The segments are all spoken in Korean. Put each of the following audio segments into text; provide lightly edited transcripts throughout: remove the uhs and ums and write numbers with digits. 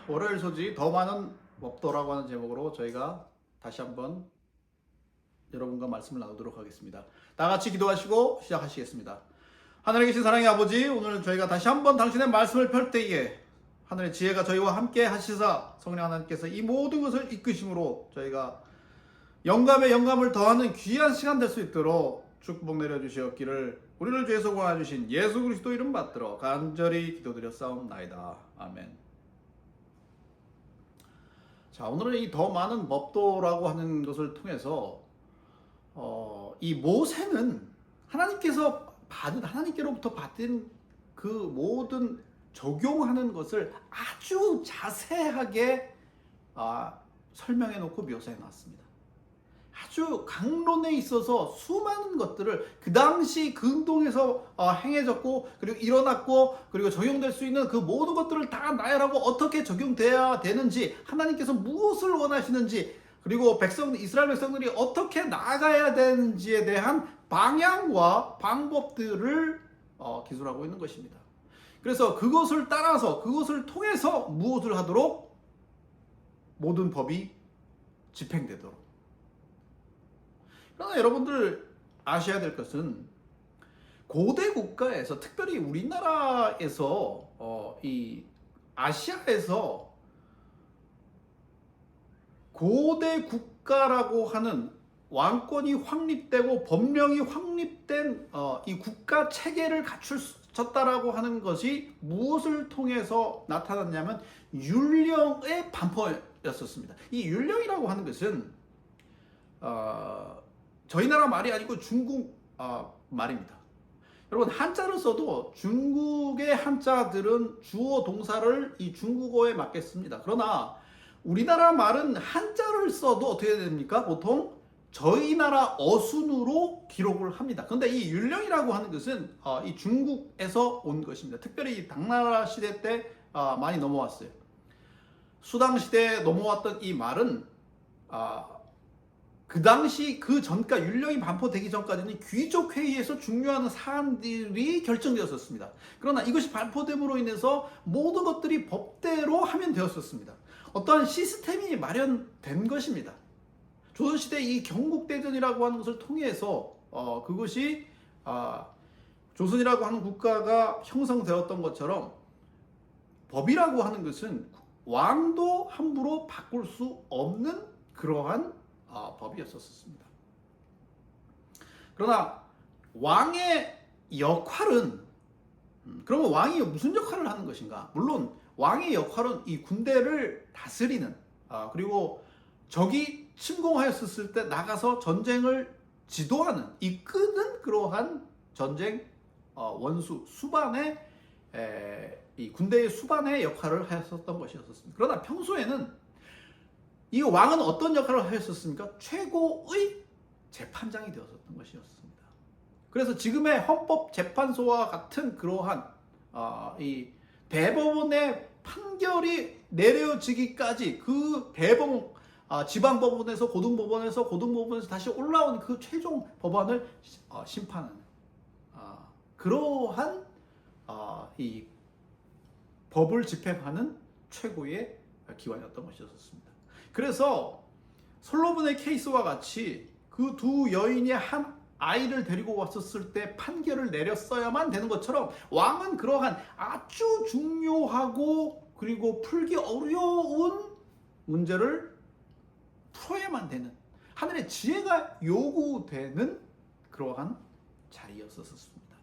월요일 소지 더 많은 법도라고 하는 제목으로 저희가 다시 한번 여러분과 말씀을 나누도록 하겠습니다. 다 같이 기도하시고 시작하시겠습니다. 하늘에 계신 사랑의 아버지, 오늘 저희가 다시 한번 당신의 말씀을 펼 때에 하늘의 지혜가 저희와 함께 하시사 성령 하나님께서 이 모든 것을 이끄심으로 저희가 영감에 영감을 더하는 귀한 시간 될 수 있도록 축복 내려주시옵기를 우리를 죄에서 구원하주신 예수 그리스도 이름 받들어 간절히 기도드렸사옵나이다. 아멘. 자, 오늘은 이 더 많은 법도라고 하는 것을 통해서 이 모세는 하나님께로부터 받은 그 모든 적용하는 것을 아주 자세하게 설명해 놓고 묘사해 놨습니다. 아주 강론에 있어서 수많은 것들을 그 당시 그 운동에서 행해졌고, 그리고 일어났고, 그리고 적용될 수 있는 그 모든 것들을 다 나열하고 어떻게 적용돼야 되는지, 하나님께서 무엇을 원하시는지, 그리고 이스라엘 백성들이 어떻게 나아가야 되는지에 대한 방향과 방법들을 기술하고 있는 것입니다. 그래서 그것을 따라서, 그것을 통해서 무엇을 하도록? 모든 법이 집행되도록. 그러나 여러분들 아셔야 될 것은 고대 국가에서, 특별히 우리나라에서 이 아시아에서 고대 국가라고 하는 왕권이 확립되고 법령이 확립된 이 국가 체계를 갖추었다라고 하는 것이 무엇을 통해서 나타났냐면 율령의 반포였었습니다. 이 율령이라고 하는 것은 저희 나라 말이 아니고 중국 말입니다. 여러분, 한자를 써도 중국의 한자들은 주어 동사를 이 중국어에 맞게 씁니다. 그러나 우리나라 말은 한자를 써도 어떻게 됩니까? 보통 저희 나라 어순으로 기록을 합니다. 그런데 이 율령이라고 하는 것은 이 중국에서 온 것입니다. 특별히 이 당나라 시대 때 많이 넘어왔어요. 수당 시대에 넘어왔던 이 말은 그 당시 그 전까 율령이 반포되기 전까지는 귀족 회의에서 중요한 사안들이 결정되었었습니다. 그러나 이것이 반포됨으로 인해서 모든 것들이 법대로 하면 되었었습니다. 어떠한 시스템이 마련된 것입니다. 조선시대 이 경국대전이라고 하는 것을 통해서 그것이 조선이라고 하는 국가가 형성되었던 것처럼 법이라고 하는 것은 왕도 함부로 바꿀 수 없는 그러한 법이었었습니다. 그러나 왕의 역할은, 그러면 왕이 무슨 역할을 하는 것인가? 물론 왕의 역할은 이 군대를 다스리는, 그리고 적이 침공하였을 때 나가서 전쟁을 지도하는, 이끄는 그러한 전쟁 원수 수반의 이 군대의 수반의 역할을 하였었던 것이었습니다. 그러나 평소에는 이 왕은 어떤 역할을 하였었습니까? 최고의 재판장이 되었었던 것이었습니다. 그래서 지금의 헌법재판소와 같은 그러한 이 대법원의 판결이 내려지기까지 그 대법원, 지방법원에서 고등법원에서 다시 올라온 그 최종 법안을 심판하는 그러한 이 법을 집행하는 최고의 기관이었던 것이었습니다. 그래서 솔로몬의 케이스와 같이 그 두 여인이 한 아이를 데리고 왔었을 때 판결을 내렸어야만 되는 것처럼 왕은 그러한 아주 중요하고 그리고 풀기 어려운 문제를 풀어야만 되는, 하늘의 지혜가 요구되는 그러한 자리였었습니다.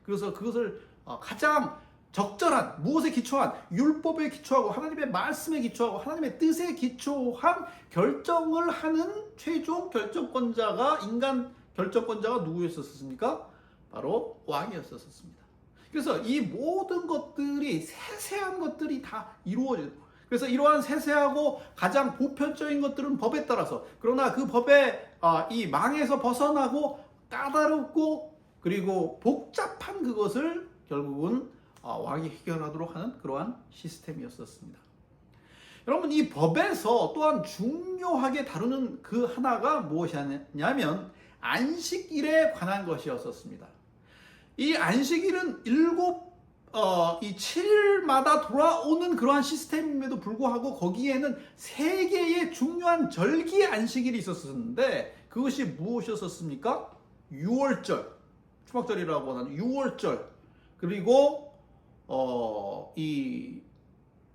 그래서 그것을 가장 적절한, 무엇에 기초한, 율법에 기초하고 하나님의 말씀에 기초하고 하나님의 뜻에 기초한 결정을 하는 최종 결정권자가, 인간 결정권자가 누구였었습니까? 바로 왕이었었습니다. 그래서 이 모든 것들이, 세세한 것들이 다 이루어지고, 그래서 이러한 세세하고 가장 보편적인 것들은 법에 따라서, 그러나 그 법의 이 망에서 벗어나고 까다롭고 그리고 복잡한 그것을 결국은 왕이 해결하도록 하는 그러한 시스템이었었습니다. 여러분, 이 법에서 또한 중요하게 다루는 그 하나가 무엇이냐면 안식일에 관한 것이었었습니다. 이 안식일은 이 7일마다 돌아오는 그러한 시스템임에도 불구하고 거기에는 세 개의 중요한 절기 안식일이 있었는데 그것이 무엇이었습니까? 유월절, 초막절이라고 하는 유월절, 그리고 이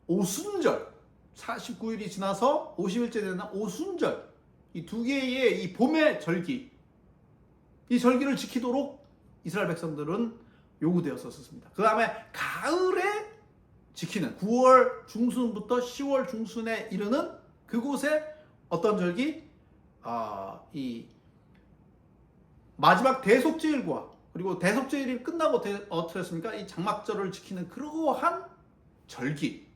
오순절, 49일이 지나서 50일째 되는 오순절, 이 두 개의 이 봄의 절기, 이 절기를 지키도록 이스라엘 백성들은 요구되었었습니다. 그 다음에 가을에 지키는 9월 중순부터 10월 중순에 이르는 그곳에 어떤 절기? 이 마지막 대속죄일과 그리고 대속죄일이 끝나고 어떻게 했습니까? 이 장막절을 지키는 그러한 절기.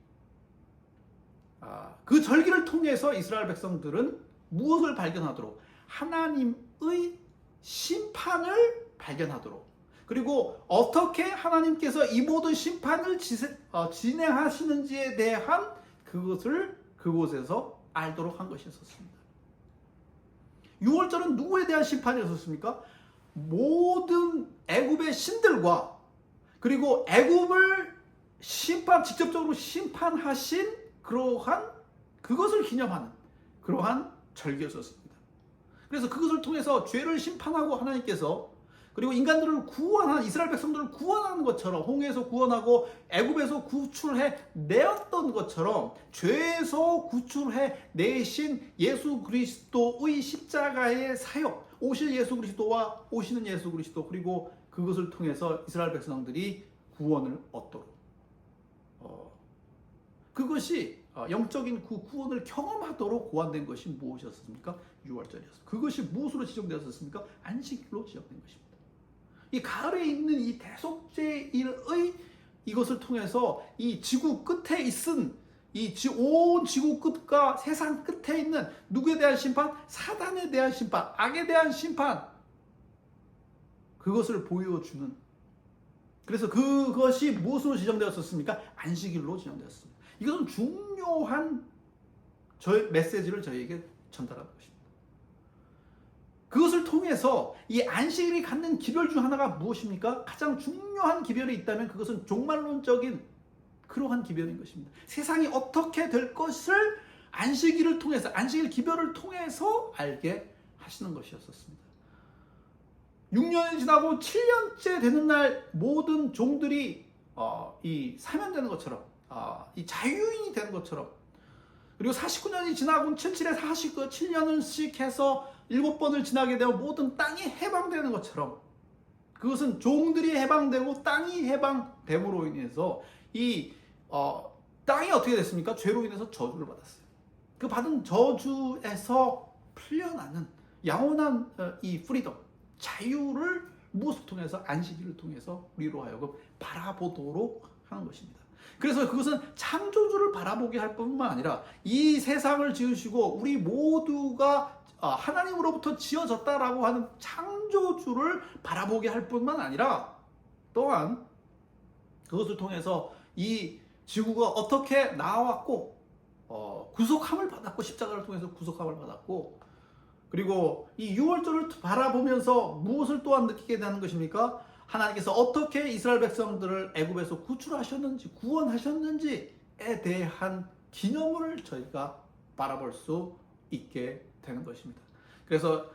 그 절기를 통해서 이스라엘 백성들은 무엇을 발견하도록? 하나님의 심판을 발견하도록, 그리고 어떻게 하나님께서 이 모든 심판을 진행하시는지에 대한 그것을 그곳에서 알도록 한 것이었습니다. 6월절은 누구에 대한 심판이었습니까? 모든 애굽의 신들과 그리고 애굽을 직접적으로 심판하신 그러한 그것을 기념하는 그러한 절기였었습니다. 그래서 그것을 통해서 죄를 심판하고 하나님께서 그리고 인간들을 구원한 이스라엘 백성들을 구원하는 것처럼 홍해에서 구원하고 애굽에서 구출해 내었던 것처럼 죄에서 구출해 내신 예수 그리스도의 십자가의 사역, 오실 예수 그리스도와 오시는 예수 그리스도, 그리고 그것을 통해서 이스라엘 백성들이 구원을 얻도록 그것이 영적인 그 구원을 경험하도록 고안된 것이 무엇이었습니까? 6월절이었습니다. 그것이 무엇으로 지정되었습니까? 안식일로 지정된 것입니다. 이 가을에 있는 이 대속죄일의 이것을 통해서 이 지구 끝에 있은 온 지구 끝과 세상 끝에 있는 누구에 대한 심판? 사단에 대한 심판, 악에 대한 심판, 그것을 보여주는, 그래서 그것이 무엇으로 지정되었습니까? 안식일로 지정되었습니다. 이것은 중요한 메시지를 저희에게 전달하는 것입니다. 그것을 통해서 이 안식일이 갖는 기별 중 하나가 무엇입니까? 가장 중요한 기별이 있다면 그것은 종말론적인 그러한 기별인 것입니다. 세상이 어떻게 될 것을 안식일을 통해서, 안식일 기별을 통해서 알게 하시는 것이었습니다. 6년이 지나고 7년째 되는 날 모든 종들이 이 사면되는 것처럼, 이 자유인이 되는 것처럼, 그리고 49년이 지나고 77에 47년씩 해서 7번을 지나게 되면 모든 땅이 해방되는 것처럼, 그것은 종들이 해방되고 땅이 해방됨으로 인해서 이 땅이 어떻게 됐습니까? 죄로 인해서 저주를 받았어요. 그 받은 저주에서 풀려나는 영원한 이 프리덤, 자유를 무엇을 통해서? 안식일을 통해서 우리로 하여금 바라보도록 하는 것입니다. 그래서 그것은 창조주를 바라보게 할 뿐만 아니라 이 세상을 지으시고 우리 모두가 하나님으로부터 지어졌다라고 하는 창조주를 바라보게 할 뿐만 아니라 또한 그것을 통해서 이 지구가 어떻게 나왔고 구속함을 받았고, 십자가를 통해서 구속함을 받았고, 그리고 이 6월절을 바라보면서 무엇을 또한 느끼게 되는 것입니까? 하나님께서 어떻게 이스라엘 백성들을 애굽에서 구출하셨는지, 구원하셨는지에 대한 기념을 저희가 바라볼 수 있게 되는 것입니다. 그래서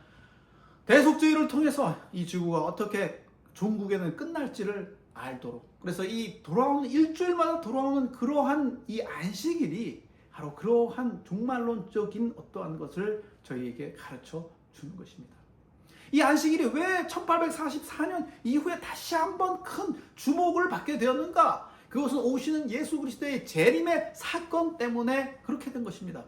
대속죄를 통해서 이 지구가 어떻게 종국에는 끝날지를 알도록, 그래서 이 돌아오는 일주일마다 돌아오는 그러한 이 안식일이 바로 그러한 종말론적인 어떠한 것을 저희에게 가르쳐 주는 것입니다. 이 안식일이 왜 1844년 이후에 다시 한번 큰 주목을 받게 되었는가? 그것은 오시는 예수 그리스도의 재림의 사건 때문에 그렇게 된 것입니다.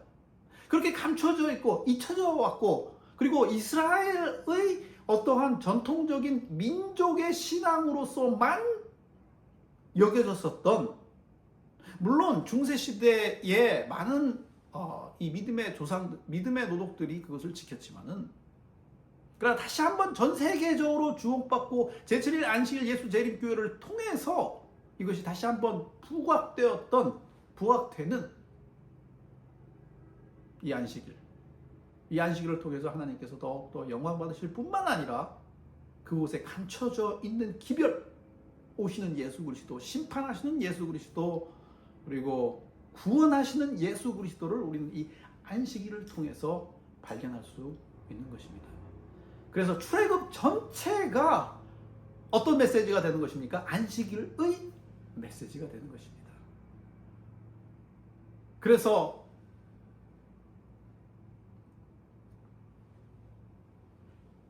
그렇게 감춰져 있고 잊혀져 왔고, 그리고 이스라엘의 어떠한 전통적인 민족의 신앙으로서만 여겨졌었던, 물론 중세 시대에 많은 이 믿음의 노독들이 그것을 지켰지만은, 그러나 다시 한번 전 세계적으로 주목받고 제7일 안식일 예수 재림교회를 통해서 이것이 다시 한번 부각되는 이 안식일을 통해서 하나님께서 더욱더 영광 받으실 뿐만 아니라 그곳에 감춰져 있는 기별, 오시는 예수 그리스도, 심판하시는 예수 그리스도, 그리고 구원하시는 예수 그리스도를 우리는 이 안식일을 통해서 발견할 수 있는 것입니다. 그래서 출애굽 전체가 어떤 메시지가 되는 것입니까? 안식일의 메시지가 되는 것입니다. 그래서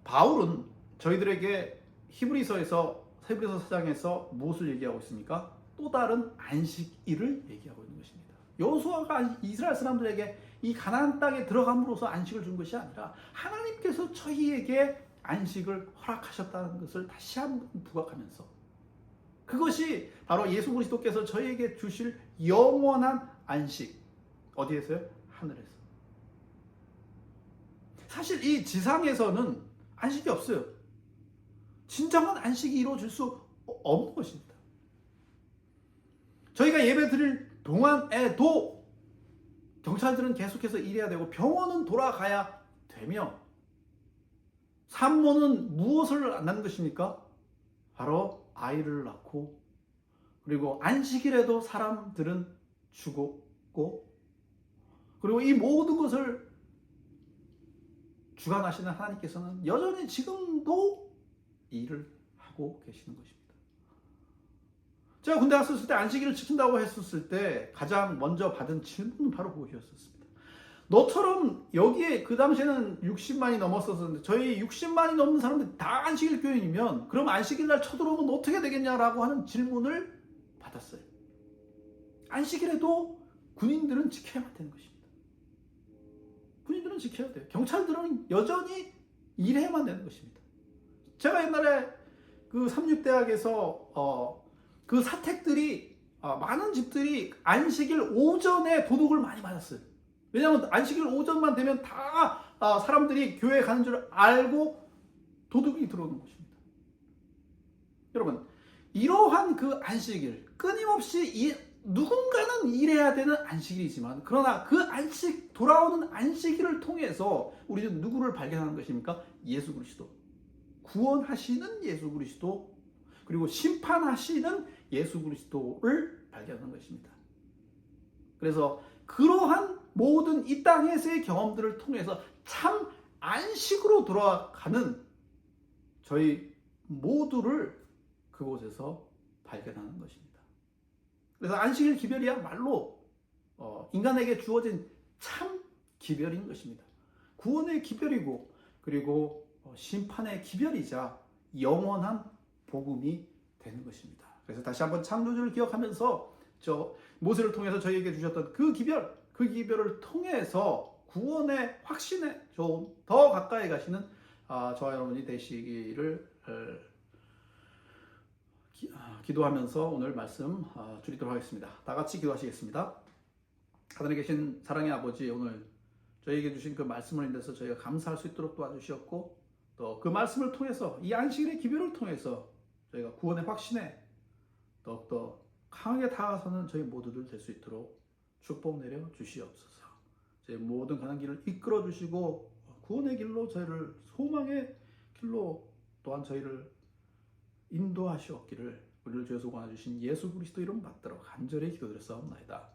바울은 저희들에게 히브리서 4장에서 무엇을 얘기하고 있습니까? 또 다른 안식일을 얘기하고 있는 것입니다. 여호수아가 이스라엘 사람들에게 이 가나안 땅에 들어감으로써 안식을 준 것이 아니라 하나님께서 저희에게 안식을 허락하셨다는 것을 다시 한번 부각하면서, 그것이 바로 예수 그리스도께서 저희에게 주실 영원한 안식. 어디에서요? 하늘에서. 사실 이 지상에서는 안식이 없어요. 진정한 안식이 이루어질 수 없는 것입니다. 저희가 예배 드릴 동안에도 경찰들은 계속해서 일해야 되고 병원은 돌아가야 되며, 산모는 무엇을 낳는 것입니까? 바로 아이를 낳고, 그리고 안식일에도 사람들은 죽었고, 그리고 이 모든 것을 주관하시는 하나님께서는 여전히 지금도 일을 하고 계시는 것입니다. 제가 군대 갔었을 때 안식일을 지킨다고 했었을 때 가장 먼저 받은 질문은 바로 그것이었습니다. 너처럼 여기에 그 당시에는 60만이 넘었었는데, 저희 60만이 넘는 사람들이 다 안식일 교인이면 그럼 안식일 날 쳐들어오면 어떻게 되겠냐라고 하는 질문을 받았어요. 안식일에도 군인들은 지켜야만 되는 것입니다. 군인들은 지켜야 돼요. 경찰들은 여전히 일해야만 되는 것입니다. 제가 옛날에 그 삼육대학에서 그 사택들이 많은 집들이 안식일 오전에 도둑을 많이 맞았어요. 왜냐하면 안식일 오전만 되면 다 사람들이 교회에 가는 줄 알고 도둑이 들어오는 것입니다. 여러분, 이러한 그 안식일, 끊임없이 누군가는 일해야 되는 안식일이지만, 그러나 그 돌아오는 안식일을 통해서 우리는 누구를 발견하는 것입니까? 예수 그리스도. 구원하시는 예수 그리스도, 그리고 심판하시는 예수 그리스도를 발견하는 것입니다. 그래서 그러한 모든 이 땅에서의 경험들을 통해서 참 안식으로 돌아가는 저희 모두를 그곳에서 발견하는 것입니다. 그래서 안식일 기별이야말로 인간에게 주어진 참 기별인 것입니다. 구원의 기별이고, 그리고 심판의 기별이자 영원한 복음이 되는 것입니다. 그래서 다시 한번 창조주를 기억하면서 모세를 통해서 저희에게 주셨던 그 기별을 통해서 구원의 확신에 좀 더 가까이 가시는 저와 여러분이 되시기를 기도하면서 오늘 말씀 줄이도록 하겠습니다. 다 같이 기도하시겠습니다. 하늘에 계신 사랑의 아버지, 오늘 저희에게 주신 그 말씀을 인해서 저희가 감사할 수 있도록 도와주셨고, 또 그 말씀을 통해서 이 안식일의 기별을 통해서 저희가 구원의 확신에 더욱더 강하게 다가서는 저희 모두들 될 수 있도록 축복 내려 주시옵소서. 저희 모든 가는 길을 이끌어 주시고 구원의 길로, 저희를 소망의 길로 또한 저희를 인도하시옵기를 우리를 주에서 권하주신 예수 그리스도 이름 받들어 간절히 기도드렸사옵나이다.